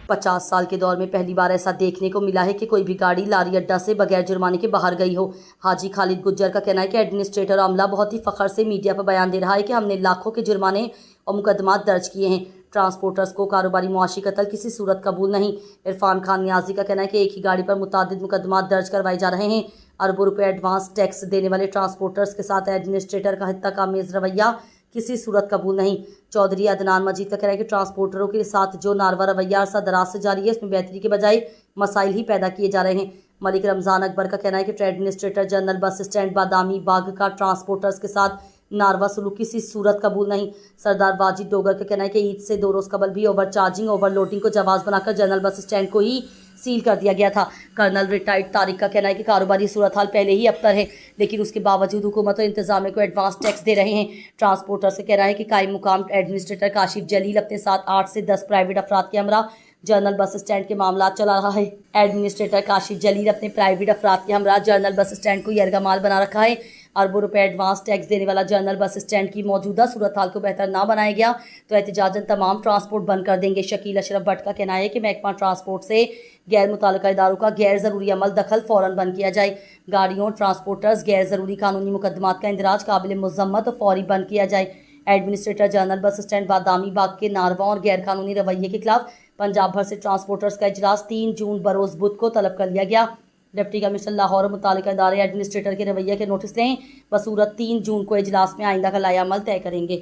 50 साल के दौर में पहली बार ऐसा देखने को मिला है कि कोई भी गाड़ी लारी अड्डा से बगैर जुर्माने के बाहर गई हो। हाजी खालिद गुज्जर का कहना है कि एडमिनिस्ट्रेटर और अमला बहुत ही फख्र से मीडिया पर बयान दे रहा है कि हमने लाखों के जुर्माने और मुकदमात दर्ज किए हैं। ट्रांसपोर्टर्स को कारोबारी मुआशी कत्ल किसी सूरत कबूल नहीं। इरफान खान नियाजी का कहना है कि एक ही गाड़ी पर मुतादिद मुकदमात दर्ज करवाए जा रहे हैं। अरबों रुपए एडवांस टैक्स देने वाले ट्रांसपोर्टर्स के साथ एडमिनिस्ट्रेटर का हत्याकामेज रवैया किसी सूरत कबूल नहीं। चौधरी अदनान मजीद का कहना है कि ट्रांसपोर्टरों के साथ जो नारवा रवैया अरसा दराज से जारी है, इसमें बेहतरी के बजाय मसाइल ही पैदा किए जा रहे हैं। मलिक रमज़ान अकबर का कहना है कि administrator general bus stand Badami Bagh का ट्रांसपोर्टर्स के साथ नारवा सलूक किसी सूरत कबूल नहीं। सरदार वाजिद डोगर का कहना है कि ईद से 2 रोज़ कबल भी ओवर चार्जिंग ओवरलोडिंग को जवाज़ बनाकर जनरल बस स्टैंड को ही सील कर दिया गया था। कर्नल रिटायर्ड तारिक का कहना है कि कारोबारी सूरत हाल पहले ही अबतर है, लेकिन उसके बावजूद हुकूमत और इंतजामिया को एडवांस टैक्स दे रहे हैं। ट्रांसपोर्टर से कह रहा है कि कायम मुकाम एडमिनिस्ट्रेटर काशिफ जलील अपने साथ 8 से 10 प्राइवेट अफराद के हमरा जनरल बस स्टैंड के मामला चला रहा है। एडमिनिस्ट्रेटर काशिफ जलील अपने प्राइवेट अफराद के हमरा जनरल बस स्टैंड को यरगमाल बना रखा है। अरबों रुपए एडवांस टैक्स देने वाला जनरल बस स्टैंड की मौजूदा सूरत हाल को बेहतर ना बनाया गया तो एहतजाजन तमाम ट्रांसपोर्ट बंद कर देंगे। शकील अशरफ भट्ट का कहना है कि महकमा ट्रांसपोर्ट से गैर मुताल्लिका इदारों का गैर ज़रूरी अमल दखल फ़ौरन बंद किया जाए। गाड़ियों ट्रांसपोर्टर्स गैर ज़रूरी कानूनी मुकदमात का इंदराज काबिल मुज़म्मत और फौरी बंद किया जाए। Administrator general bus stand Badami Bagh के नारवा और गैर कानूनी रवैये के खिलाफ पंजाब भर से ट्रांसपोर्टर्स का इजलास 3 जून बरोज़ बुध को तलब कर लिया गया। डिप्टी कमिश्नर लाहौर और मुतालिका इदारे एडमिनिस्ट्रेटर के रवैये के नोटिस लें। बसूरत 3 जून को इजलास में आइंदा का लाया अमल तय करेंगे।